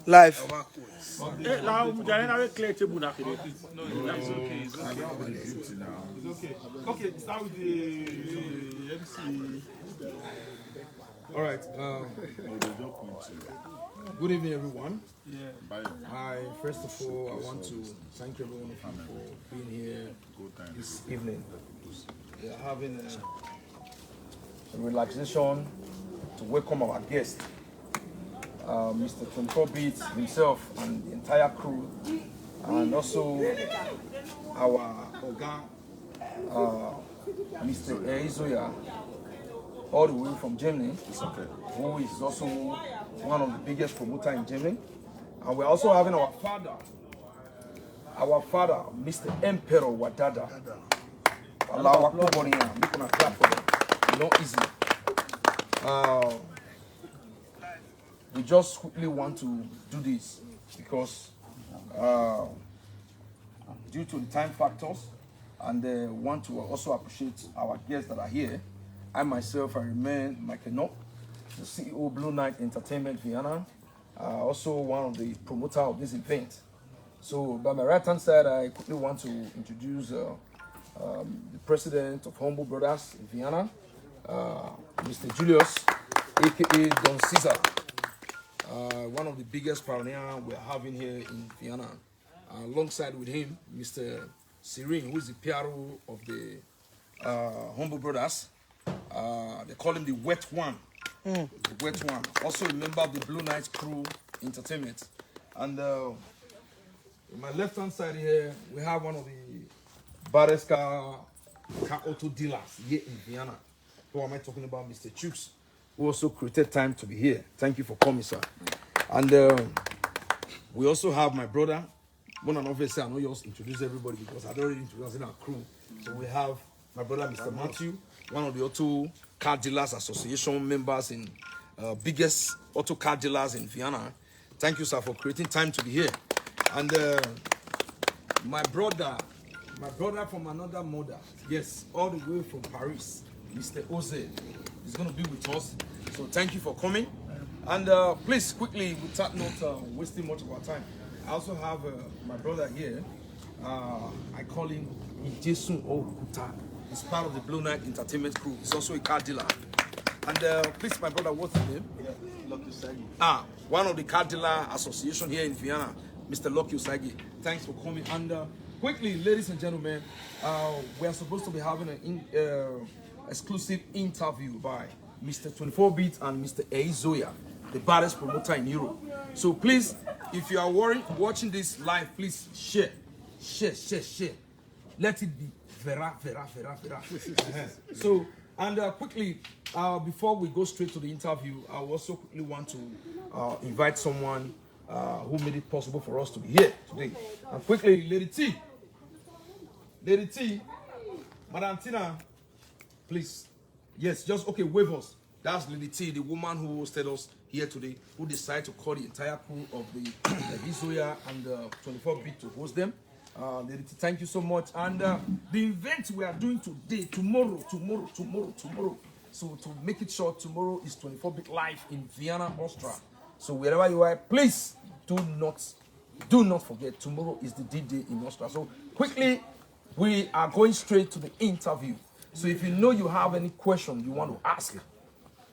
Live. Okay, start with the MC. All right. Good evening, everyone. First of all, I want to thank everyone for being here this evening. We are having a relaxation to welcome our guest, Mr. 24-Bit himself and the entire crew, and also our Oga, Mr. Ehizoya, all the way from Germany, who is also one of the biggest promoters in Germany. And we're also having our father, Mr. Emperor Wadada. Allah Akbar, make a clap for them. Not easy. We just quickly want to do this because due to the time factors, and want to also appreciate our guests that are here. I myself, I remain Michael Nock, the CEO Blue Night Entertainment Vienna, also one of the promoters of this event. So by my right hand side, I quickly want to introduce the president of Humble Brothers in Vienna, Mr. Julius, aka Don Caesar, one of the biggest pioneers we're having here in Vienna. Alongside with him, Mr. Serene, who is the PRO of the Humble Brothers. They call him the Wet One. The Wet One. Also a member of the Blue Night Crew Entertainment. And on my left hand side here, we have one of the baddest car auto dealers here in Vienna. Who am I talking about? Mr. Chooks, who also created time to be here. Thank you for coming, sir. And we also have my brother. One and obviously, I know you also introduce everybody because I don't really introduce our crew. So we have my brother, Mr. Matthew, one of the Auto Car Dealers Association members in biggest auto car dealers in Vienna. Thank you, sir, for creating time to be here. And my brother from another mother, yes, all the way from Paris, Mr. Oze, is going to be with us. So thank you for coming. And please, quickly, without not wasting much of our time, I also have my brother here. I call him Ijesun Okuta. He's part of the Blue Night Entertainment Crew. He's also a car dealer. And please, my brother, what's his name? Lucky Usagi. One of the car dealer association here in Vienna, Mr. Lucky Usagi. Thanks for coming. And quickly, ladies and gentlemen, we are supposed to be having an exclusive interview by Mr. 24-Bit and Mr. Ehizoya, the baddest promoter in Europe. So please, if you are watching this live, please share. Let it be vera. So, and quickly, before we go straight to the interview, I also quickly want to invite someone who made it possible for us to be here today. And quickly, Lady T, Madam Tina, please. Yes, just okay, wave us. That's Lady T, the woman who hosted us here today, who decided to call the entire crew of the Izoya and 24-Bit to host them. Lady T, thank you so much. And the event we are doing today, tomorrow. So to make it short, tomorrow is 24-Bit live in Vienna, Austria. So wherever you are, please do not forget, tomorrow is the D-Day in Austria. So quickly, we are going straight to the interview. So if you know you have any question you want to ask,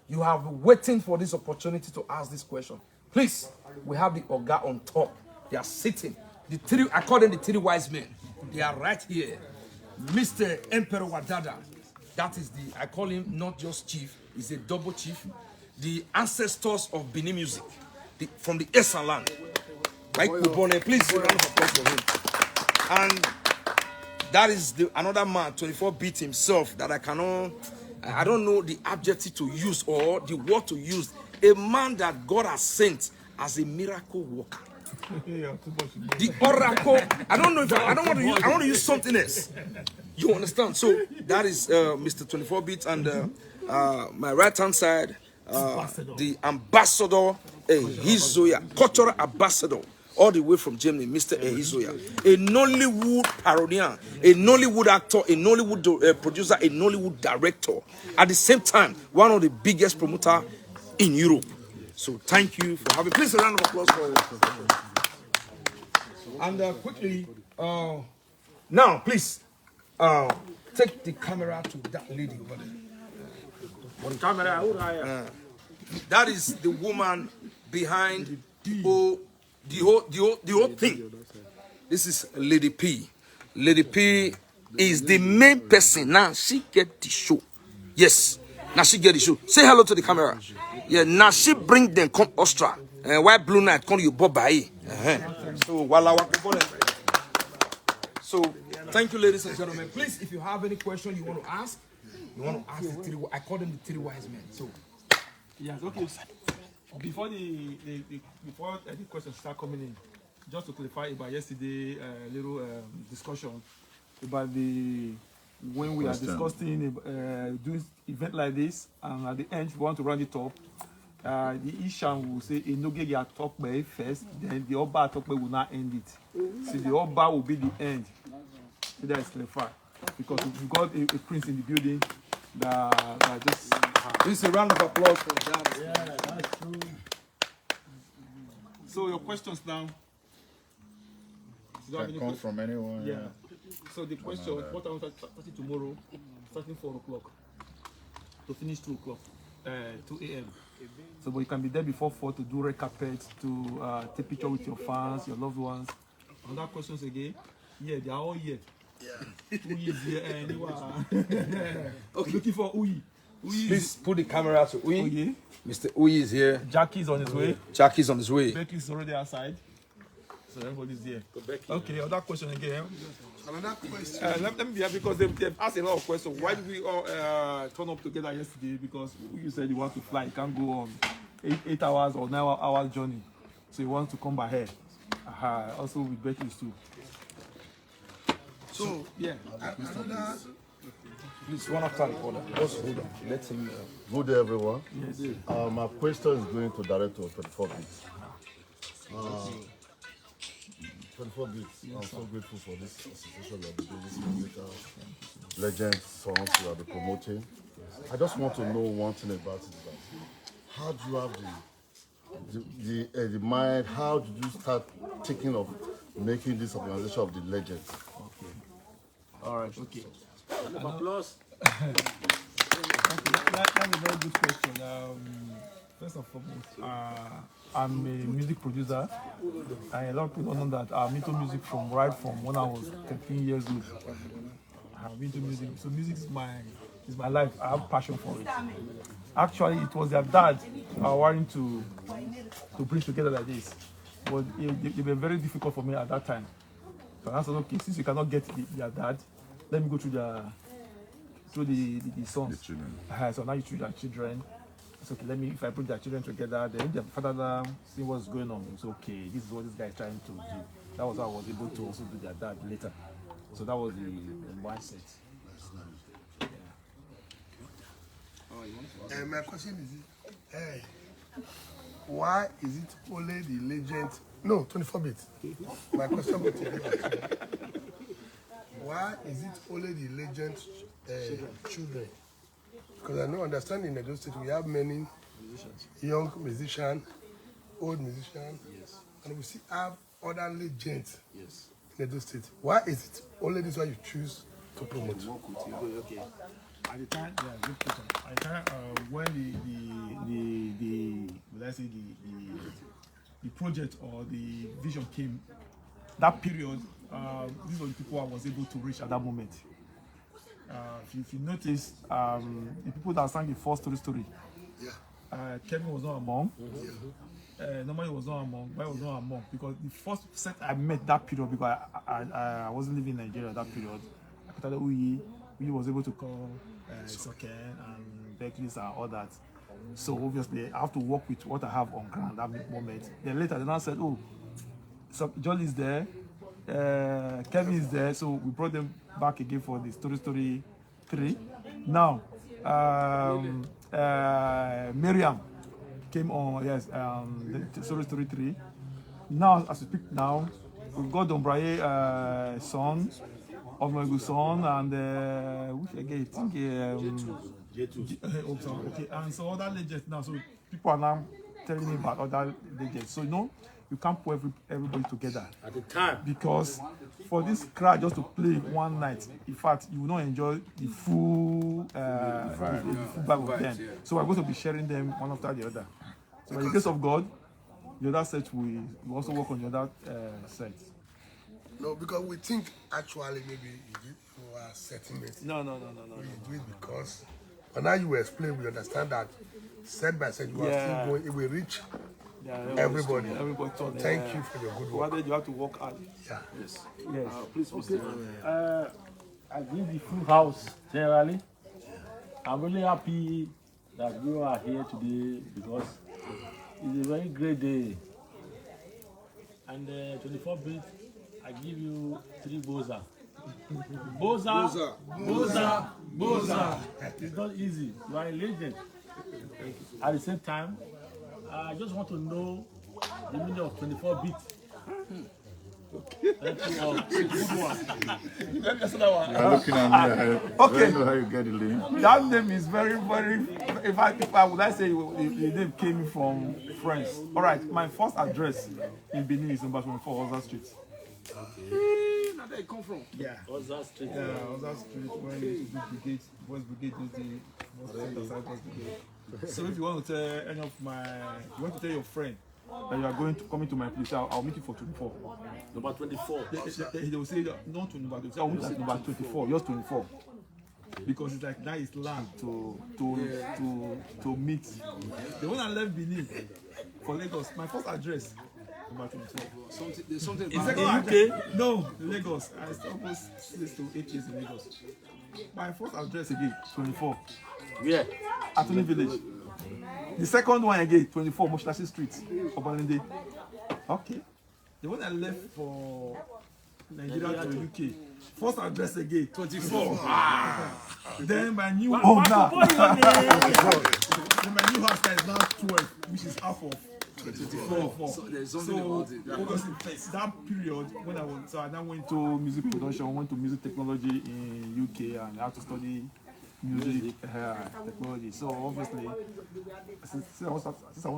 you have been waiting for this opportunity to ask this question. Please, we have the Oga on top. They are sitting. The three, I call them the three wise men. They are right here. Mr. Emperor Wadada. That is I call him not just chief, he's a double chief. The ancestors of Benin music, from the Esan land. Right, Kubone, please round of applause for him. And that is another man, 24-Bit himself, that I don't know the adjective to use or the word to use. A man that God has sent as a miracle worker. The oracle. I don't want to use something else. You understand? So that is Mr. 24-Bit, and my right hand side, the ambassador, Ehizoya, cultural ambassador, all the way from Germany, Mr. Ehizoya, a Nollywood parodian, a Nollywood actor, a Nollywood producer, a Nollywood director. At the same time, one of the biggest promoters in Europe. So thank you for having. Please a round of applause for. And quickly, now please, take the camera to that lady over there. That is the woman behind the whole thing. This is Lady P. Lady P is the main person. Now she get the show. Yes. Now she get the show. Say hello to the camera. Yeah. Now she bring them come Austria. Why Blue Night come you Bobai? So thank you, ladies and gentlemen. Please, if you have any question you want to ask the three. I call them the three wise men. So yes, okay. Before the questions start coming in, just to clarify about yesterday little discussion about when we are discussing doing event like this, and at the end we want to round it up. The Ishan will say Enoge ya talk by first, then the Oba talk by will not end it. So the Oba will be the end. So that is clarified. Because we've got a prince in the building that just this is a round of applause for that. Yeah, that's true. So your questions now. Can come from anyone. Yeah. So the question, what I want to start tomorrow, starting 4 o'clock to finish 2 o'clock, 2 a.m. So, but you can be there before 4 to do red carpet, to take picture with your fans, your loved ones. Another questions again? Yeah, they are all here. Yeah. Uyi is here. Okay. Looking for Uyi. Please put the camera to Uyi. Mr. Uyi is here. Jackie is on his way. Jackie is on his way. Becky is already outside. So everybody's here. Okay, other question again. Another question. Let me be here because they've asked a lot of questions. Why did we all turn up together yesterday? Because you said you want to fly. You can't go on 8 hours or 9 hours journey. So you want to come by here. Also with Becky's too. So, yeah. Another. Please, one after the other. Just hold on. Let him. Good day, everyone. Yes. My question is going to Director of 24 Bits. 24 Bits, I'm so grateful for this association of the this musical legend songs you are promoting. I just want to know one thing about it. How do you have the mind? How did you start thinking of making this organization of the legends? Okay. All right. Okay. Applause. That's a very good question. First and foremost, I'm a music producer, and a lot of people don't know that I'm into music from when I was 13 years old. I'm into music, so music is my life. I have passion for it. Actually, it was their dad wanting to bring together like this, but it were very difficult for me at that time. So I said, okay, since you cannot get their dad, let me go through the sons. The children. So now you choose their children. It's okay, if I put their children together, then their father see what's going on. It's okay, this is what this guy is trying to do. That was how I was able to also do their dad later. So that was the mindset. Yeah. My question is, why is it only the legend? No, 24 bits. My question is, why is it only the legend children? Because I know, understand in Edo State, we have many young musicians, old musicians, and we still have other legends in Edo State. Why is it only this one you choose to promote? Okay. At the time, good question. At the time when the project or the vision came, that period, these were the people I was able to reach at that moment. If you notice, the people that sang the first story, Kevin was not among. Normally was not among, but I was not among because the first set I met that period because I wasn't living in Nigeria at that period. I could tell Uyi was able to call Soken and Beckley's and all that. So obviously I have to work with what I have on ground at that moment. Then later I said, oh, so Jolly is there. Kevin is there, so we brought them back again for the story 3. Now, Miriam came on, the story 3. Now, as we speak now, we've got Don Braye, son of my good son, and which again, I think, okay, and so other legends now. So people are now telling me about other legends. So you can't put everybody together At the time. because for this crowd just to play one night, in fact, you will not enjoy the full vibe of them. yeah. So we're going to be sharing them one after the other. So by the grace of God, the other set we also work on the other set. No, because we think actually maybe you are setting it. No. We do it because, but now you explain, we understand that set by set you are still going, it will reach everybody. So thank you for your good work. Provided you have to work hard. Yeah. Yes. Please, Mr. I give the full house generally. I'm really happy that you are here today because it's a very great day. And 24 bit, I give you 3 boza. Boza. It's not easy. You are a legend. At the same time, I just want to know the meaning of 24 bit. Thank you all. Good one. You're looking at me. Okay. I don't know how you get the name. That name is very, very. If I would I say the name came from France. All right, my first address in Benin is number 24 Oza Street. Now they come from. Yeah. Oza Street. Yeah, Oza Street when you do brigade, boys brigade is the most center boys brigade. So if you want to tell any of my, you want to tell your friend that you are coming to my place, I'll meet you for 24. Number 24. They will say not to number 24. I'll meet you at number 24. Just 24. Because it's like that is land to meet. The one I left Benin for Lagos, my first address, number 24. There's something In about second address, no, Lagos. I spent almost 6 to 8 years in Lagos. My first address again, 24. Where? Attorney Village. The second one again, 24 Moshlashi Street, Obalende. Okay. The one I left for Nigeria to UK. First address again, 24. Then my new home now. Then my new house is now 12, which is half of 24. So there's something about it. Obviously, that period when I now went to music production, went to music technology in UK, and I had to study music technology. So obviously, since I want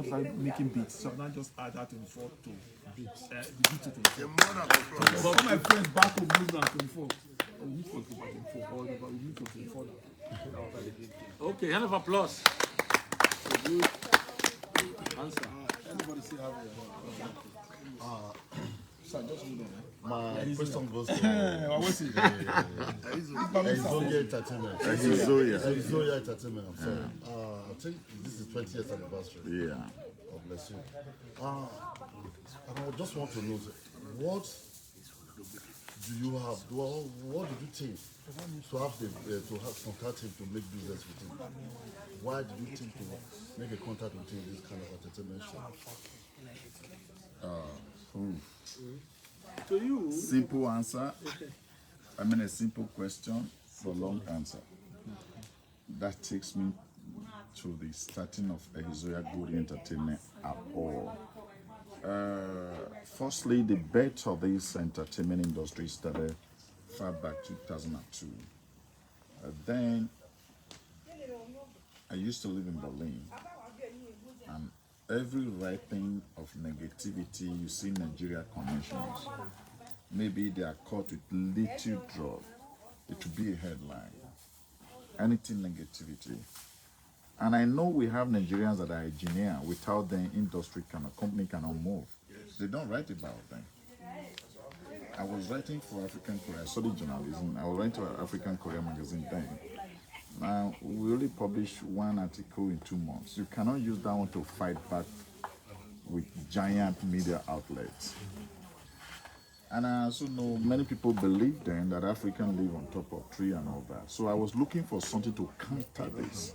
to start making beats, so I now just add that 24 to beats, the beat to 24. But all my friends back home moved on 24. We meet for 24, or we meet for 24 now. Okay, hand of applause. A good answer. Everybody say how My question goes to what's it? Ehizoya Entertainment. Ehizoya Entertainment, I'm sorry. I think this is 20th anniversary. Yeah. God bless you. And I just want to know, what do you have? What did you think to have contact him to make business with him? Why did you think to make a contact with him this kind of entertainment show? To you, Simple answer. I mean a simple question for long answer. That takes me to the starting of Ehizoya Good Entertainment at all. Firstly, the birth of this entertainment industry started far back 2002. Then I used to live in Berlin, and every writing of negativity you see in Nigeria conventions, maybe they are caught with little drop, it will be a headline. Anything negativity. And I know we have Nigerians that are engineers. Without them, industry company cannot move. They don't write about them. I was writing for African Korea, I studied journalism. I was writing to African Korea magazine then. Now, we only publish one article in 2 months. You cannot use that one to fight back with giant media outlets. And I also know many people believe then that Africans live on top of tree and all that. So I was looking for something to counter this.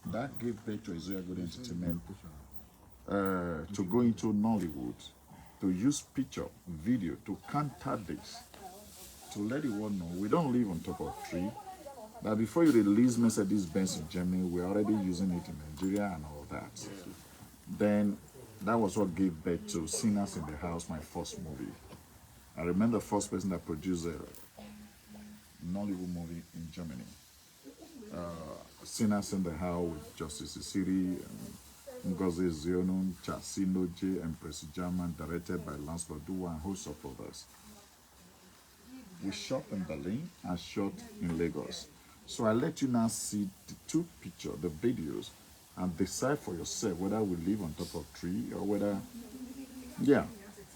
That gave birth to Ehizoya Good Entertainment to go into Nollywood, to use picture, video, to counter this, to let the world know we don't live on top of tree. That before you release Mercedes-Benz in Germany, we're already using it in Nigeria and all that. Then that was what gave birth to Sinners in the House, my first movie. I remember the first person that produced a Nollywood movie in Germany. Sinners in the House with Justice City and Ngozi Zionun, Chasino J, Empress German, directed by Lancelot Dua and host of others. We shot in Berlin and shot in Lagos. So I let you now see the two pictures, the videos, and decide for yourself whether we live on top of tree or whether, yeah,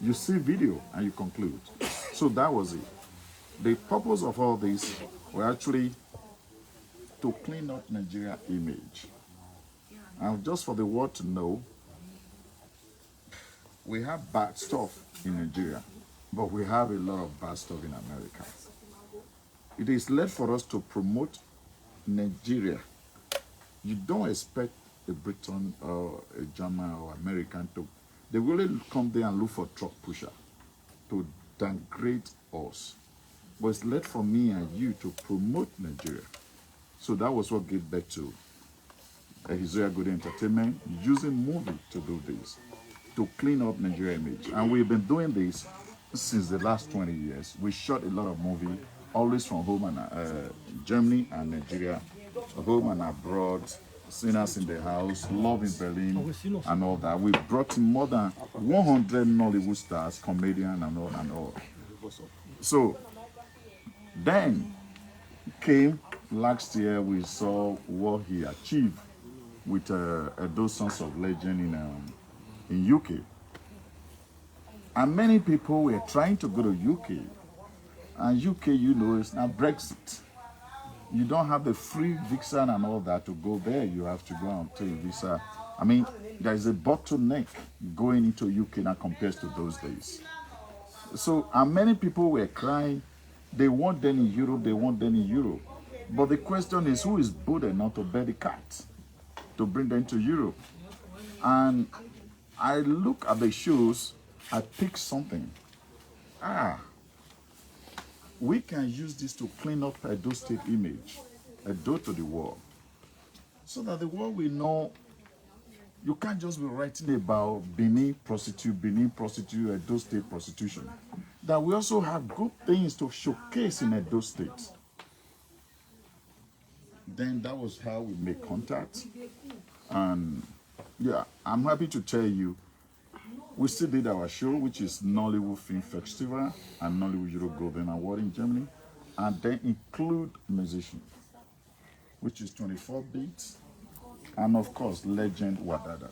you see video and you conclude. So that was it. The purpose of all this were actually to clean up Nigeria image. And just for the world to know, we have bad stuff in Nigeria, but we have a lot of bad stuff in America. It is led for us to promote Nigeria. You don't expect a Briton or a German or American to, they really come there and look for truck pusher to downgrade us. But it's led for me and you to promote Nigeria. So that was what gave birth to Ehizoya Good Entertainment, using movie to do this, to clean up Nigeria image. And we've been doing this since the last 20 years. We shot a lot of movies, always from home and Germany and Nigeria, home and abroad, Sinners in the House, Love in Berlin, and all that. We brought in more than 100 Nollywood stars, comedian and all and all. So then came last year, we saw what he achieved with those Sons of Legend in UK. And many people were trying to go to UK. And UK, you know, is now Brexit. You don't have the free visa and all that to go there. You have to go and take a visa. I mean, there is a bottleneck going into UK now compared to those days. So, and many people were crying, they want them in Europe, they want them in Europe. But the question is, who is bold enough to bear the cat to bring them to Europe? And I look at the shows, I pick something. We can use this to clean up Edo State image, Edo to the world, so that the world will know you can't just be writing about Benin prostitute, Edo State prostitution. That we also have good things to showcase in Edo State. Then that was how we made contact. And yeah, I'm happy to tell you, we still did our show, which is Nollywood Film Festival and Nollywood Euro Golden Award in Germany, and then include musicians, which is 24 beats, and of course, legend Wadada.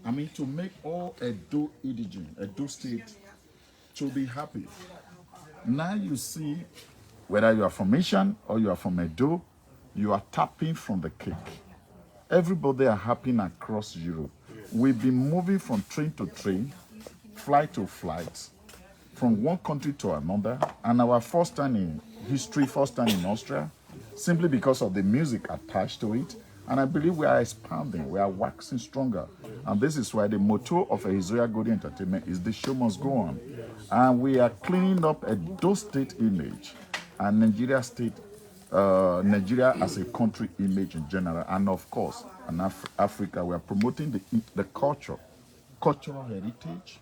I mean, to make all Edo indigene, Edo State, to be happy. Now you see, whether you are from Asian or you are from Edo, you are tapping from the cake. Everybody are happening across Europe. We've been moving from train to train, flight to flight, from one country to another, and our first time in history, first time in Austria, simply because of the music attached to it. And I believe we are expanding, we are waxing stronger. And this is why the motto of Ehizoya Good Entertainment is the show must go on. And we are cleaning up Edo State image and Nigeria State, Nigeria as a country image in general, and of course, in Africa, we are promoting the cultural heritage.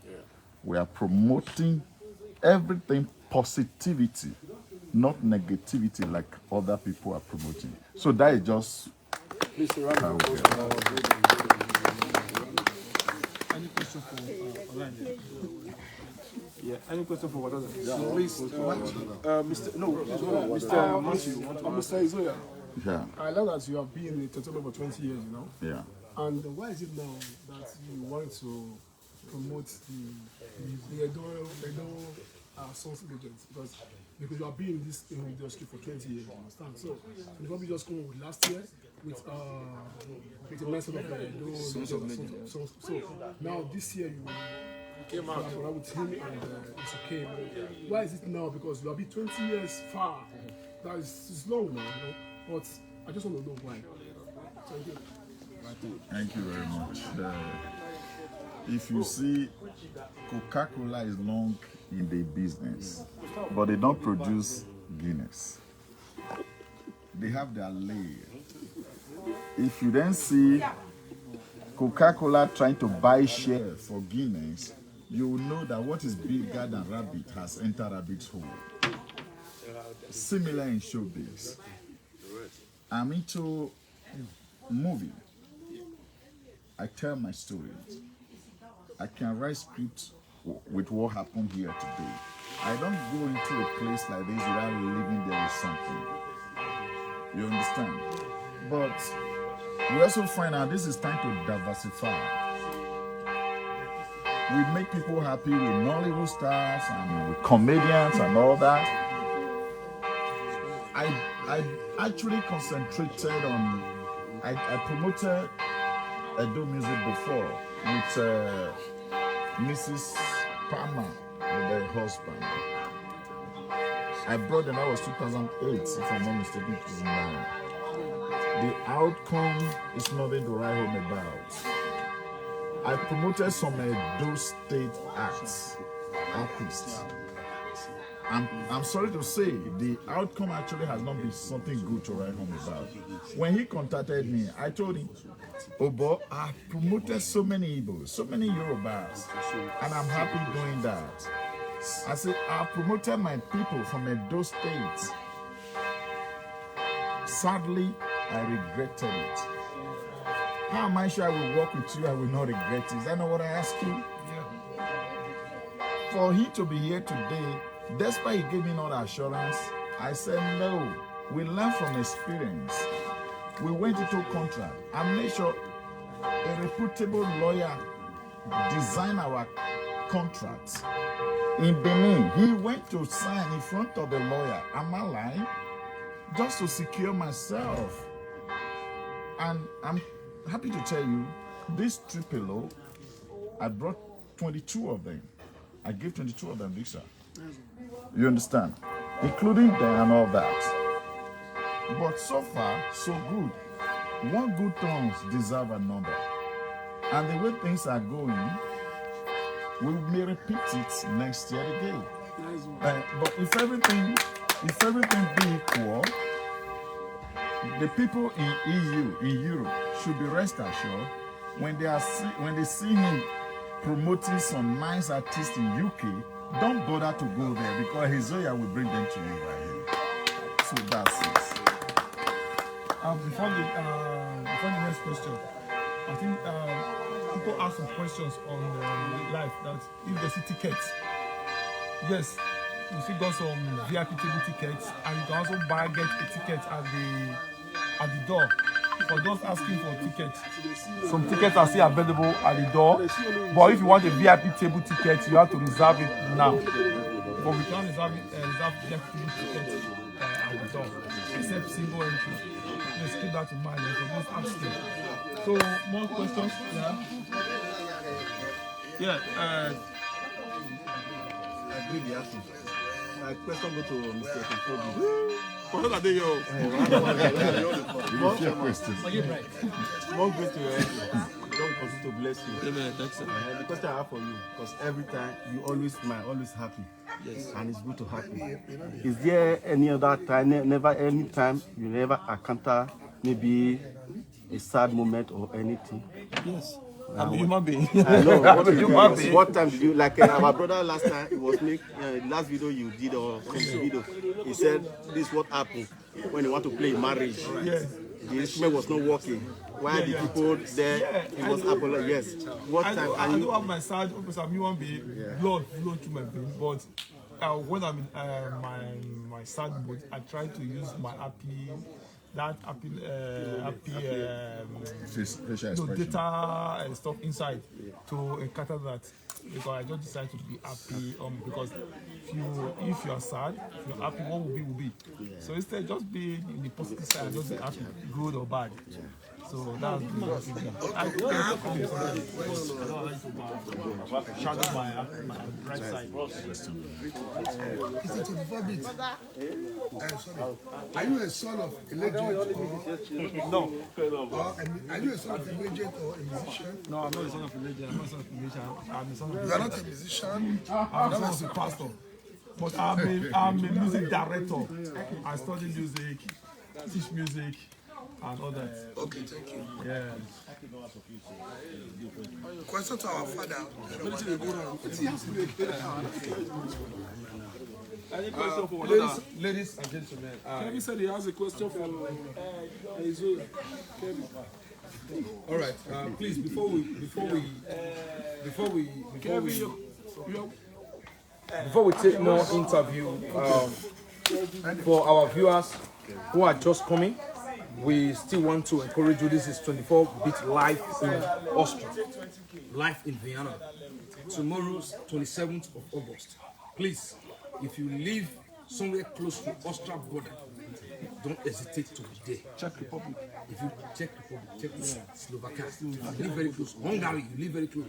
We are promoting everything positivity, not negativity like other people are promoting. So that is just how we are. Any question for online? Yeah, any question for what other? So please, Mr. Matthew, Mr. Izoya. Yeah. I love that you have been in the entertainment for 20 years, you know? Yeah. And why is it now that you want to promote the Edo Sons Legends? Because you have been in this industry for 20 years, you understand? So you probably just come with last year with the message of Edo Sons of Legends. So now this year you came out with him and it's okay. Why is it now? Because you have been 20 years far. That is long now, you know? But I just want to know why. Thank you. Thank you very much. If you see, Coca-Cola is long in the business, but they don't produce Guinness. They have their layer. If you then see Coca-Cola trying to buy share for Guinness, you will know that what is bigger than rabbit has entered rabbit's hole. Similar in showbiz. I'm into movie. I tell my stories. I can write scripts with what happened here today. I don't go into a place like this without living there with something. You understand? But we also find out this is time to diversify. We make people happy with Nollywood stars and with comedians and all that. I actually concentrated on, I promoted Edo music before with Mrs. Palmer with her husband. I brought them, that was 2008, if I'm not mistaken, 2009. The outcome is nothing to write home about. I promoted some Edo State artists. I'm sorry to say, the outcome actually has not been something good to write home about. When he contacted me, I told him, Obo, I've promoted so many Igbos, so many Yorubas, and I'm happy doing that. I said, I've promoted my people from Edo State. Sadly, I regretted it. How am I sure I will work with you? I will not regret it. Is that not what I asked you? Yeah. For he to be here today, despite he gave me no assurance, I said no. We learn from experience. We went into contract and made sure a reputable lawyer designed our contracts. In Benin, he went to sign in front of the lawyer. Am I lying? Just to secure myself. And I'm happy to tell you, this triple, I brought 22 of them. I gave 22 of them visa. You understand? Including them and all that. But so far, so good. One good turn deserve another. And the way things are going, we may repeat it next year again. But if everything be equal, the people in EU, in Europe, should be rest assured when they see him promoting some nice artists in UK, don't bother to go there because Ehizoya will bring them to you right here. So that's it. Before the next question, I think people ask some questions on live that if they see tickets, yes, you still got some VIP table tickets, and you can also get a ticket at the door. For those asking for tickets, some tickets are still available at the door. But if you want a VIP table ticket, you have to reserve it now. But we can't reserve VIP table tickets at the door, except single entry. Let's keep that in mind. For those asking. So more questions? Yeah. I agree with asking. My question go to Mr. Kofobi. What are they, yo? More grace to you. God continue to bless you. Amen. Thanks. The question I have for you, because every time you always smile, always happy. Yes. And it's good to happy. Is there any other time, never any time you never encounter maybe a sad moment or anything? Yes. I'm a human being. I know. What time did you, like our brother last time, it was last video you did or some video, he said this is what happened when you want to play marriage. Yes. The instrument was not working. Why the people there, it was Apollo, yes. What time? I don't have my side, because I'm human being, blood flow through my veins, but when I'm in my sad mood, I try to use my happy data and stuff inside to encounter that, because I just decide to be happy. Because if you are sad, if you're happy, what will be. So instead, just be in the positive side and just be happy, good or bad. So that's the shadow my right side. Is it 24 bits? Are you a son of a legend or No. are you a son of a legend or a musician? No, I'm not a son of a legend. I'm not a son of a musician. I'm a son of You are not a musician. I'm a son of a pastor. But I'm a music director. I study music, teach music, and all that. Okay, thank you. Yeah. Question to our father. Any question for Ladies and gentlemen, Kevin said he has a question for Izoya. Kevin. All right. Please, before we take more interview, for our viewers who are just coming, we still want to encourage you. This is 24-bit live in Austria, live in Vienna. Tomorrow's 27th of August. Please, if you live somewhere close to Austria border, don't hesitate to be there. Czech Republic. If you Czech Republic, Czech Slovakia, you live very close. Hungary, you live very close.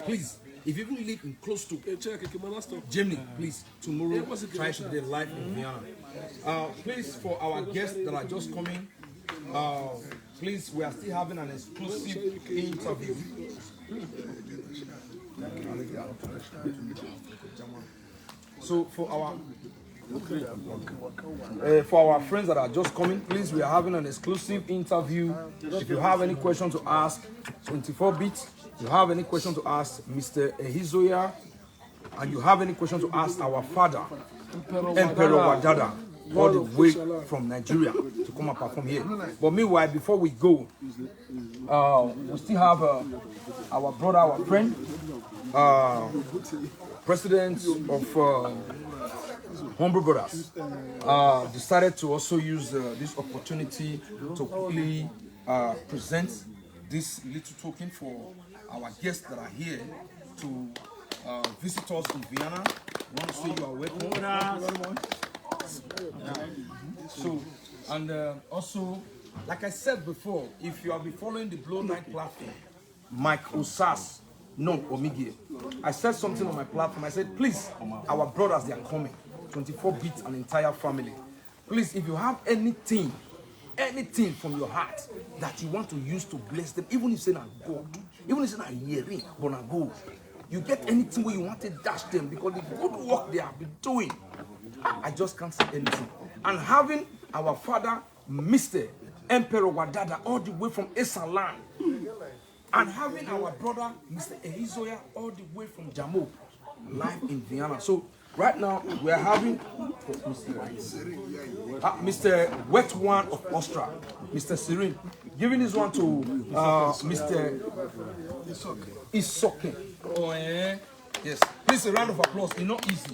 Please, if you even live in close to Germany, please, tomorrow try to be live in Vienna. Please, for our guests that are just coming, please, we are still having an exclusive interview. So for our friends that are just coming, please, we are having an exclusive interview. If you have any question to ask 24-bit, you have any question to ask Mr. Ehizoya, and you have any question to ask our father, Emperor Wadada, all the way from Nigeria to come and perform here. But meanwhile, before we go, we still have our brother, our friend, president of Humble Brothers, decided to also use this opportunity to quickly present this little token for our guests that are here to visit us in Vienna. We want to say you are welcome. So, and also, like I said before, if you have been following the Blow Night platform, Mike Osas, no Omigi, I said something on my platform. I said, please, our brothers, they are coming. 24-bit, an entire family. Please, if you have anything from your heart that you want to use to bless them, even if it's not gold, even if it's not earring, but not gold, you get anything where you want to dash them because the good work they have been doing, I just can't say anything. And having our father, Mr. Emperor Wadada, all the way from Esaland, and having our brother, Mr. Ehizoya, all the way from Jamo, live in Vienna. So right now, we are having Mr. Wet One of Austria, Mr. Serene, giving this one to Mr. Isoke. Oh, yes. Please, a round of applause. It's not easy.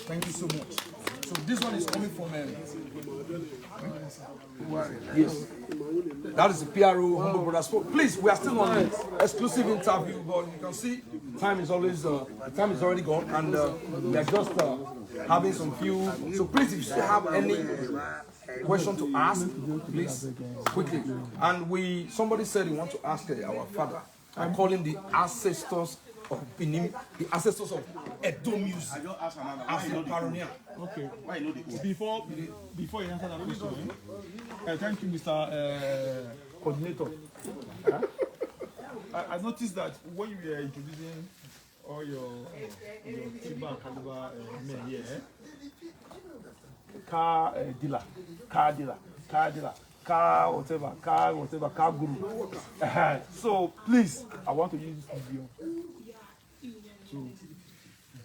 Thank you so much. So this one is coming from yes. That is the PRO Humble Brothers. Please, we are still on the exclusive interview, but you can see time is always time is already gone, and we are just having some few. So please, if you still have any question to ask, please quickly. And somebody said he want to ask our father. I call him the ancestors of Benin, the ancestors of Edo music as a pioneer. Okay. Before you answer that question, thank you, Mr. Coordinator. I noticed that when you were introducing all your Tiba and Caliber men here, car dealer, car whatever, car guru. So please, I want to use this video to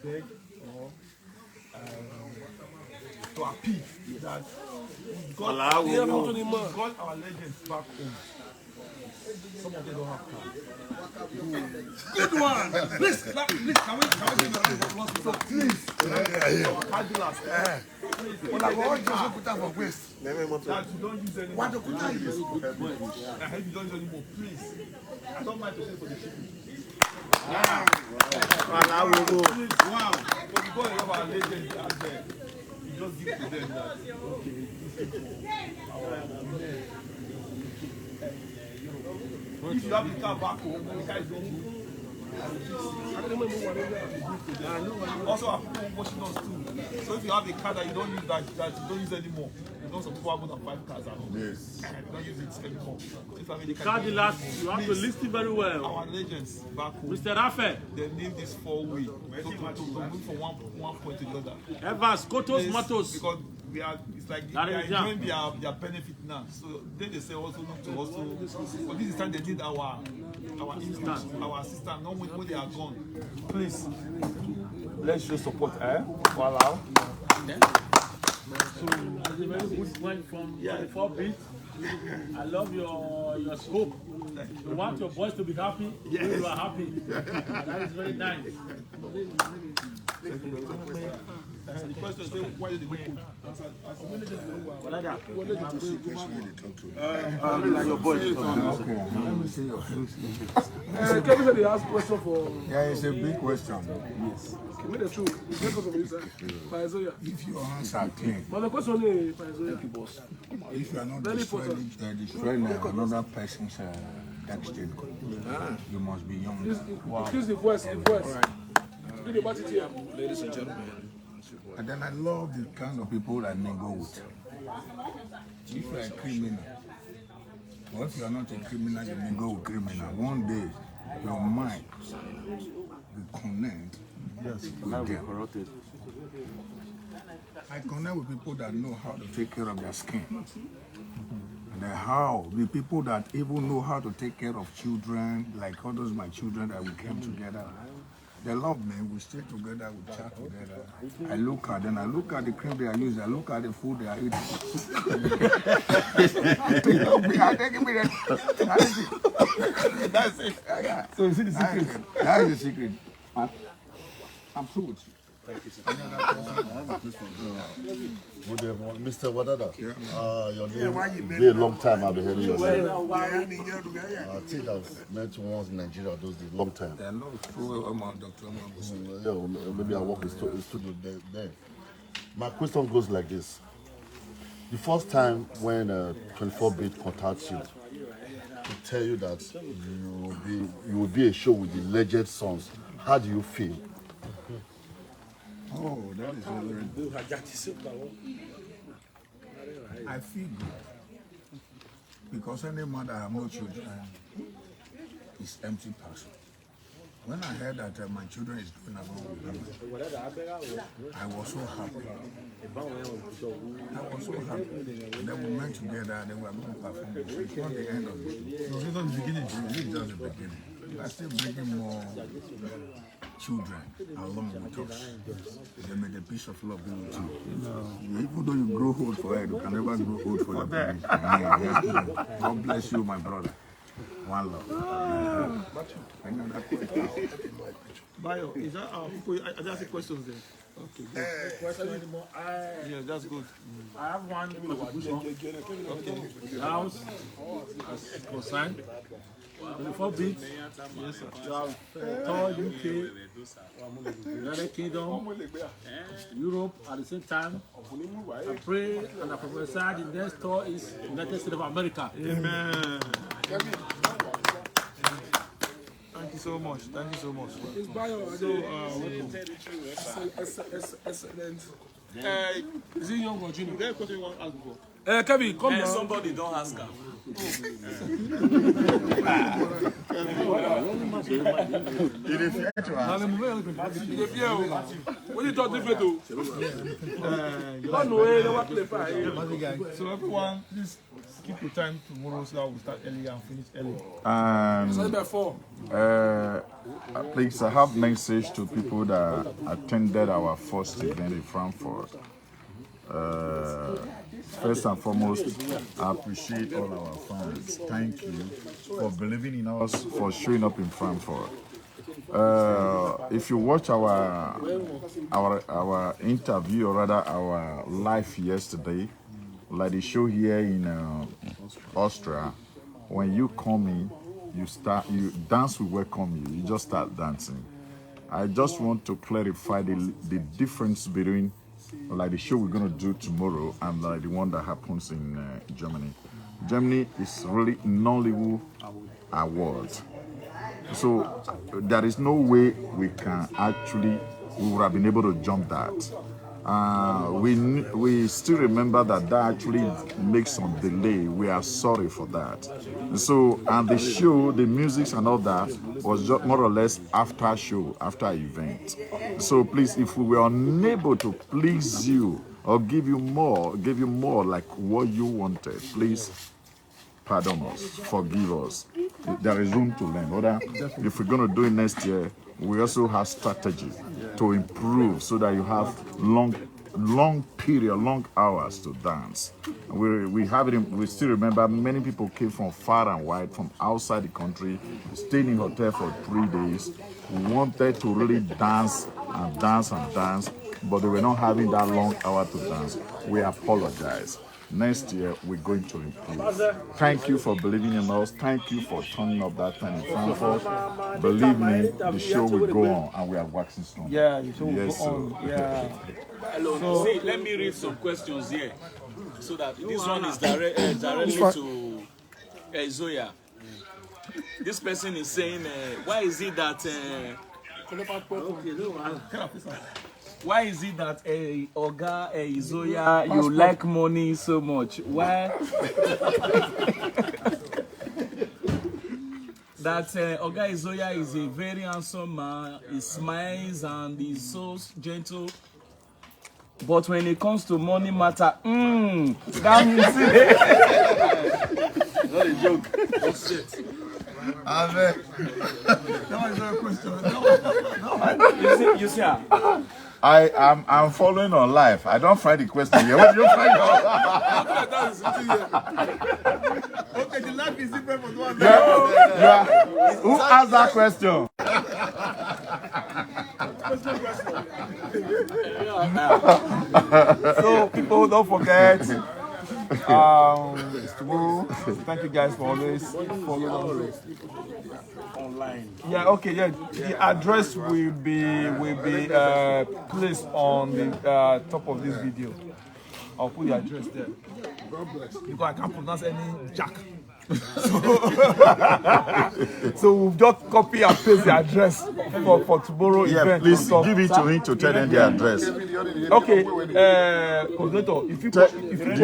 beg or to appeal that God our legends back home. Some of them don't have cars. Good one. Please, can we give a round of applause for please? Car dealers. When I go just put that for waste. That you don't use anymore. What do you use? I hope you don't use anymore. Please. I don't mind to say for the shipping. Wow. Wow. But because you have our legends out there, you just give to them that, okay, this is if you have the car back home, the car is not good. Also, our people watching us too. So if you have a car that you don't use that you don't use anymore, you know some people have more than 5 cars at home. Yes. You don't use it anymore. The car dealers, you have to listen very well. Our legends back home. Mr. Rafe. They name this 4-way to move from one point to the other. Evans, Kotos, Matos. Because we are, it's like they are enjoying their benefit now. So then they say also not to also. But this is time they need our assistant. Not when they are gone. Please, let's show support. Voila. So it's a very good point from 24 bits. I love your scope. You want your boys to be happy, you are happy. That is very nice. The question is, why did they go coach? Your boys. Kevin said they asked question for. Yeah, it's a big question. Yes. Wait the truth. The question from inside. Izoya. If your hands are clean, But the question is, Izoya. Boss. if you are not Very destroying, another person's destiny, you must be young. Excuse the voice. The voice. Do the party here. Ladies and gentlemen. And then I love the kind of people that may go with. If you are a criminal, or if you are not a criminal, you may go with criminal. One day, your mind will connect with them. I connect with people that know how to take care of their skin. And the people that even know how to take care of children, like all those my children that we came together. They love me, we stay together, we chat together. I look at them, I look at the cream they are using, I look at the food they are eating. They love me, are taking me there. That's it. So you see the secret? That is the secret. I'm through with you. Good evening, Mr. Wadada. Your name been a long time I've been hearing your name. I think I've met you once in Nigeria those days, long time. I know through Dr. Maybe I work in studio there. My question goes like this. The first time when 24-bit contacts you to tell you that you will be a show with the legend sons, how do you feel? Oh, that is very good. I feel good. Because any man that have no children is empty person. When I heard that my children is doing along with me, I was so happy. I was so happy. And then we went together and then we are going to perform. It's not the end of it. No, it's not the beginning. It's just the beginning. We are still bringing more children along with us. Then may the peace of love be with you. Even though you grow old for it, you can never grow old for your parents. God bless you, my brother. One love. Another question. Bio, is that people? I just ask questions there. Okay. Question anymore? Yeah, that's good. I have one contribution. The house has consigned 24 bits. Yes, sir. You have toured UK, United Kingdom, Europe at the same time. I pray and I prophesy the next tour is United States of America. Amen. Thank you so much. Thank you so much. It's Bio. So, excellent. Is it young or junior? There's a question you want to ask before. Kevin, come here. Somebody don't ask her. What you talk different to? So everyone, please keep your time tomorrow so that we start early and finish early. Please, I have message to people that attended our first event in Frankfurt. First and foremost, I appreciate all our fans. Thank you for believing in us, for showing up in Frankfurt. If you watch our interview, or rather our live yesterday, like the show here in Austria, when you come in, you dance, we welcome you. You just start dancing. I just want to clarify the difference between like the show we're going to do tomorrow and like the one that happens in Germany. Germany is really Nollywood Awards. So there is no way we would have been able to jump that. We still remember that actually makes some delay. We are sorry for that. So, and the show, the music and all that was just more or less after show, after event. So please, if we were unable to please you or give you more like what you wanted, please pardon us, forgive us. There is room to learn. If we're going to do it next year, we also have strategy to improve so that you have long period, long hours to dance. We have it. We still remember many people came from far and wide, from outside the country, stayed in hotel for 3 days, wanted to really dance and dance and dance, but they were not having that long hour to dance. We apologize. Next year, we're going to improve. Thank you for believing in us. Thank you for turning up that time in Frankfurt. Believe me, the show will go on, and we are waxing strong. Yeah, the show will Yes, go on. sir. Yeah. Hello. See, let me read some questions here, so that this one is directly to Ehizoya. This person is saying, why is it that why is it that Oga Ehizoya, you like money so much? Why? That Oga Izoya is a very handsome man. He smiles and he's so gentle. But when it comes to money matter, that means not a joke. That's it. That was not a question. You see, I'm following on live. I don't find the question here. What do you find out? Okay, the life is different from the one. Yeah. Who asked that question? So people, don't forget. Tomorrow. Thank you guys for always following us online. Yeah. Okay. Yeah. The address will be placed on the top of this video. I'll put the address there. Because I can't pronounce any Jack. So we'll just copy and paste the address for tomorrow event. Please give it to him to tell them the address. Okay, coordinator, if you put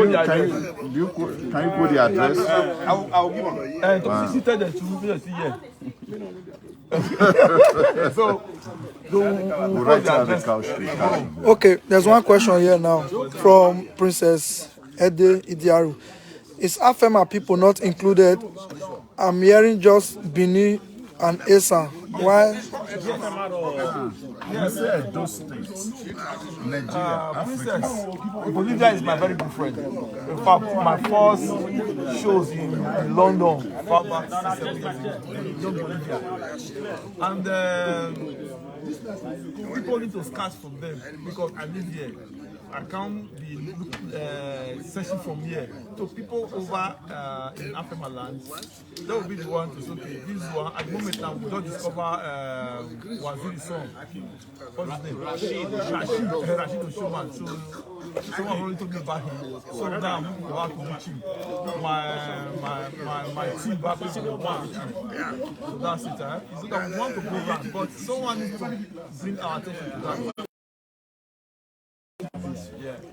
the address. Can you put the address? I'll give them. And tell them to see here. So we'll write down the couch. Okay, there's one question here now from Princess Ede Idiaru. Is Afema people not included? I'm hearing just Bini and Esa. Why? You said those states. Nigeria, Africa. Bolivia is my very good friend. In fact, my first shows in London, far back 7 years ago, in Bolivia. And people need to scatter from them because I live here. I can't be searching from here. So people over in Africa land, that will be the one to say, okay, this one, at the moment now, we don't discover Waziri's song. What's his name? Rashid Oshoman. So someone already told me about him. So now I'm going to have to reach him. My team back is the one. So that's it. So that we want to go around, but someone needs to bring our attention to that.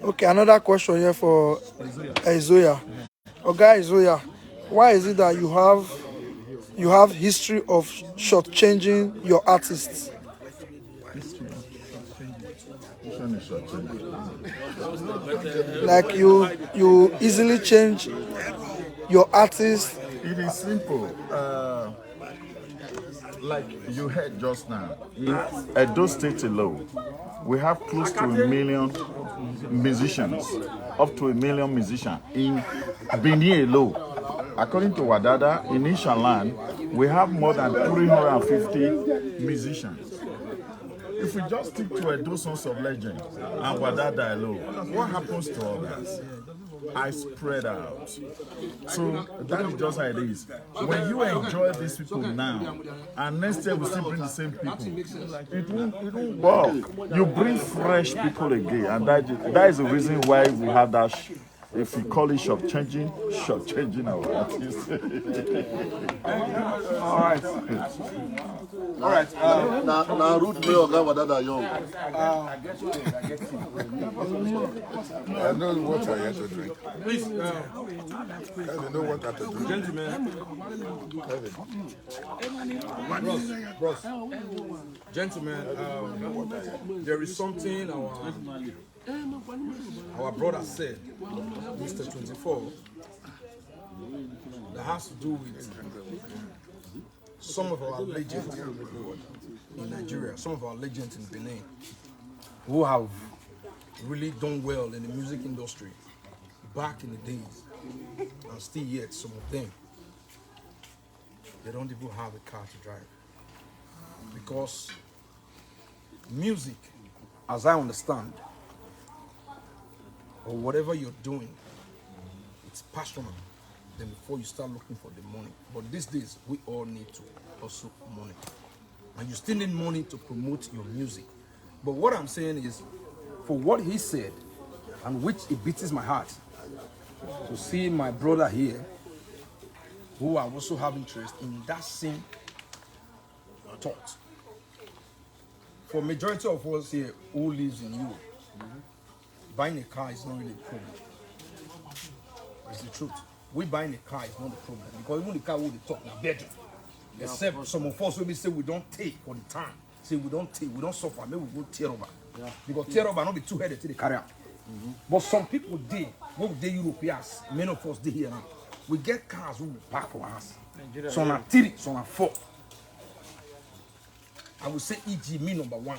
Okay, another question here for Izoya. Okay, Izoya, why is it that you have history of shortchanging your artists? Like you easily change your artists. It is simple. Like you heard just now, in Edo State alone, we have close to 1 million musicians, up to 1 million musicians in Benin alone. According to Wadada, in Ishaland, we have more than 350 musicians. If we just stick to Edo Sons of Legend and Wadada alone, what happens to others? I spread out. So that is just how it is. When you enjoy these people now, and next year we still bring the same people, it won't work. You bring fresh people again, and that is the reason why we have that. If we call it shortchanging our artists. All right. Now, root me or guy that young. I know what I have to drink. Please, I know what I have to drink. Gentlemen, there is something our brother said, Mr. 24, that has to do with some of our legends in Nigeria, some of our legends in Benin, who have really done well in the music industry back in the days, and still yet some of them, they don't even have a car to drive. Because music, as I understand, or whatever you're doing, it's passionate then before you start looking for the money. But these days, we all need to hustle money. And you still need money to promote your music. But what I'm saying is, for what he said, and which it beats my heart, to see my brother here, who I also have interest in that same thought. For majority of us here who lives in Europe, buying a car is not really a problem. It's the truth. We buying a car is not the problem, because even the car we talk now better. Except some of us will be say we don't take for the time. Say we don't take, we don't suffer, maybe we go tear over. Yeah. Because tear over not be too headed to the carry out. But some people did, what they Europeans, many of us did here now. We get cars who park for us. Some are 3, some are 4. I would say e.g. me number 1.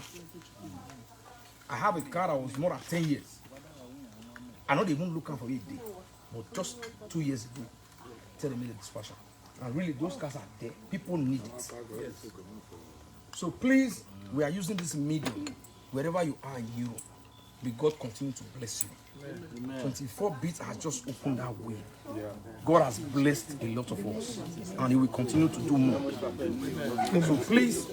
I have a car that was more than 10 years. I not even looking for it day. But just 2 years ago, telling me the dispatcher. And really, those cars are there. People need it. So please, we are using this medium wherever you are in Europe. May God continue to bless you. Amen. 24 Beats has just opened that way. Yeah. God has blessed a lot of us, and He will continue to do more. So please,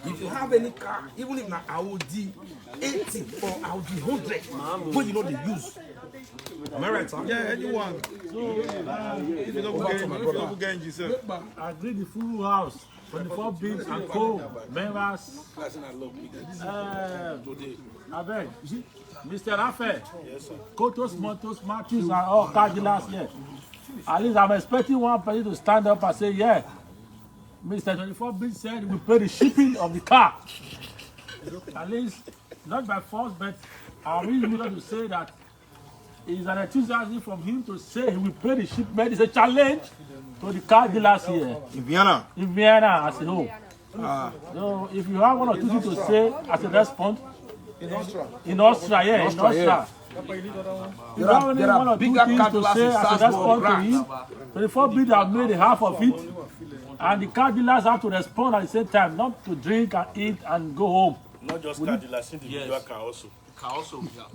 if you have any car, even if not Audi 80 or Audi 100, but you know they use. Am I right, sir? Yeah, anyone. So, if you don't get yourself. I agree the full house. 24 Beats and co members. I beg, you see, Mr. Rafael, Kotos, Motos, Matthews, and all car dealers here. At least I'm expecting one person to stand up and say, yeah, Mr. 24 Beats said we pay the shipping of the car. At least, not by force, but I really want to say that it's an enthusiasm from him to say he will pay the shipment. It's a challenge to the car dealers here. In Vienna? In Vienna, as a whole. So if you have one or two things to say as a response, in Austria, yeah, in Austria. If you have any one or two things to say as a response to him, 24 Beats have made half of it, and the car dealers have to respond at the same time, not to drink and eat and go home. Not just car dealers, individual car also. Also, yeah.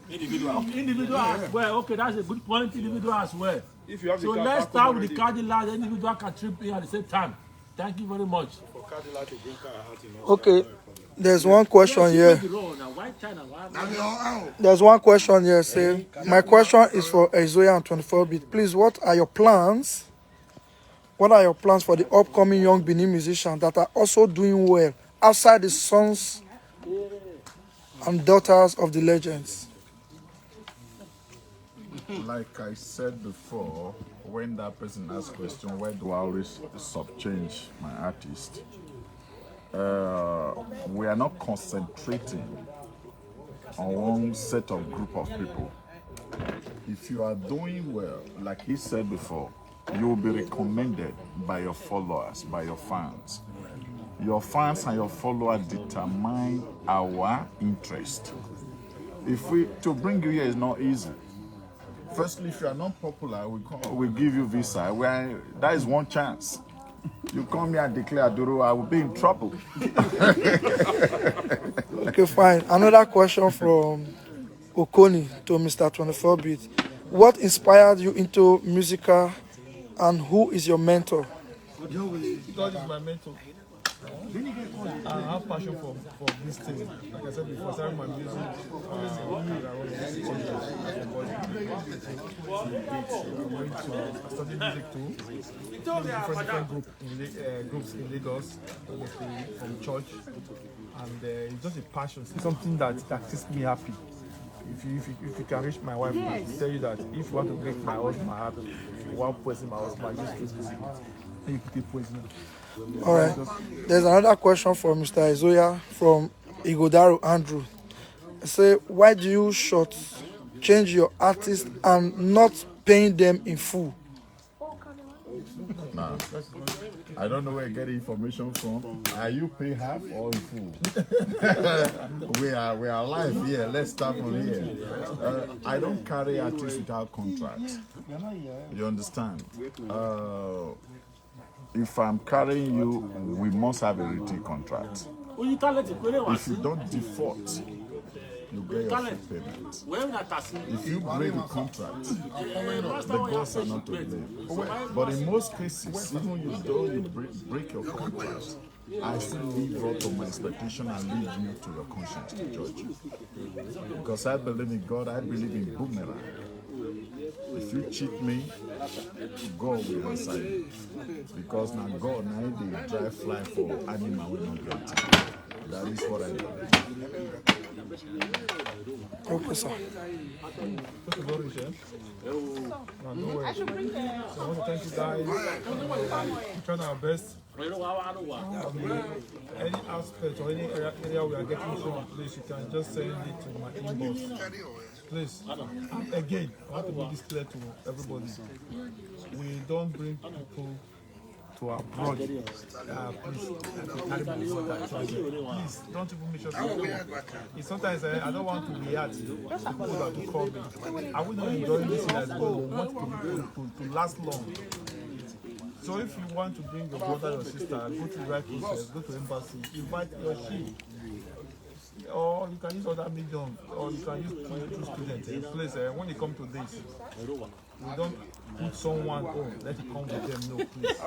Individual as well. Okay, that's a good point. Individual as well. If you have so let's start with the car dealer. The individual can trip in at the same time. Thank you very much. For car dealer to bring car out in Okay, there's one question here. There's one question here. Say, my question is for Ehizoya and 24 Beat. Please, what are your plans? What are your plans for the upcoming young Benin musicians that are also doing well outside the sons and daughters of the legends? Like I said before, when that person asked question, where do I always subchange my artist? We are not concentrating on one set of group of people. If you are doing well, like he said before, you will be recommended by your followers, by your fans. Your fans and your followers determine our interest. To bring you here is not easy. Firstly, if you are not popular, we give you visa. That is one chance. You come here and declare Duro, I will be in trouble. Okay, fine. Another question from Okoni to Mr. 24 Beat. What inspired you into musical, and who is your mentor? God is my mentor. I have passion for this thing. Like I said before, starting my music, I studied music too. Different groups in Lagos, from church, and it's just a passion. It's something that keeps me happy. If you can reach my wife, I will tell you that if you want to make my husband happy, one person my husband, just music, and you keep poisoning. All right. There's another question from Mr. Izoya from Igodaru Andrew. Say, why do you change your artists and not paying them in full? Nah. I don't know where you get information from. Are you pay half or in full? we are live here. Let's start from here. I don't carry artists without contract. You understand? If I'm carrying you, we must have a written contract. If you don't default, you get your full payment. If you break the contract, the gods are not to blame. But in most cases, even you break your contract, I still leave up to my expectation and leave you to your conscience to judge. Because I believe in God, I believe in boomerang. If you cheat me, God will answer you. Because now God now they drive fly for animal will not get it. That is what I believe. Okay, sir. No worries. So I want to thank you guys. We're trying our best. Any aspect or any area we are getting from, please, you can just send it to my inbox. Please, again, I want to make this clear to everybody. We don't bring people to abroad. Please, don't even make sure. Sometimes I don't want to react to people that will call me. I will not enjoy this as well. We want to last long. So if you want to bring your brother or sister, go to the right process, go to embassy, invite your she. Or you can use other medium, or you can use two students. Please, when you come to this, we don't put someone, let it come with them, no, please.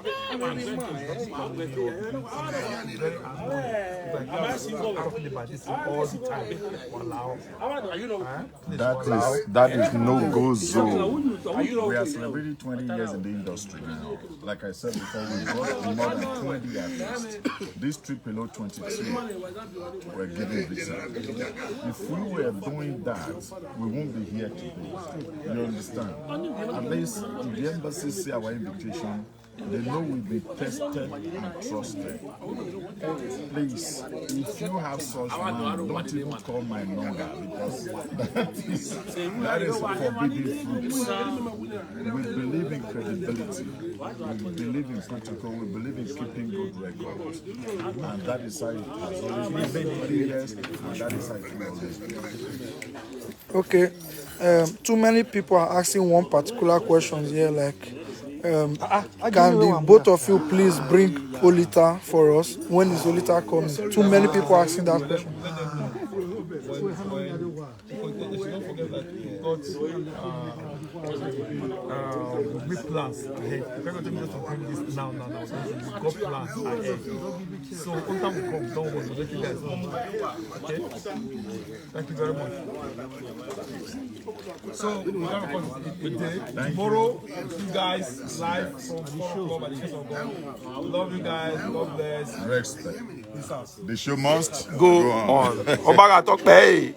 Very annoying. Talking about this all the time. That is no-go zone. We are celebrating 20 years in the industry now. Like I said before, we brought more than 20 artists. This trip below 22 we're giving visa. If we were doing that, we won't be here today. You understand? At least if the embassy see our invitation, they know we'll be tested and trusted. Please, if you have such man, don't even call my number because that is forbidden fruit. We believe in credibility. We believe in protocol. We believe in keeping good records. And that is how it has always been 20 years, and that is how it will always be. Okay. Too many people are asking one particular question here, like, can the both of you please bring Olita for us? When is Olita coming? Too many people asking that question. Don't forget that we've got big plans ahead. You cannot just bring this now. We've got plans ahead. So on time will come, don't worry, we'll let you guys know. Okay? Thank you very much. So we're going to call it a day. Tomorrow, you guys live from 4 o'clock by the grace of God. Love you guys. God bless. Respect. The show must go on. Obaga talk, hey.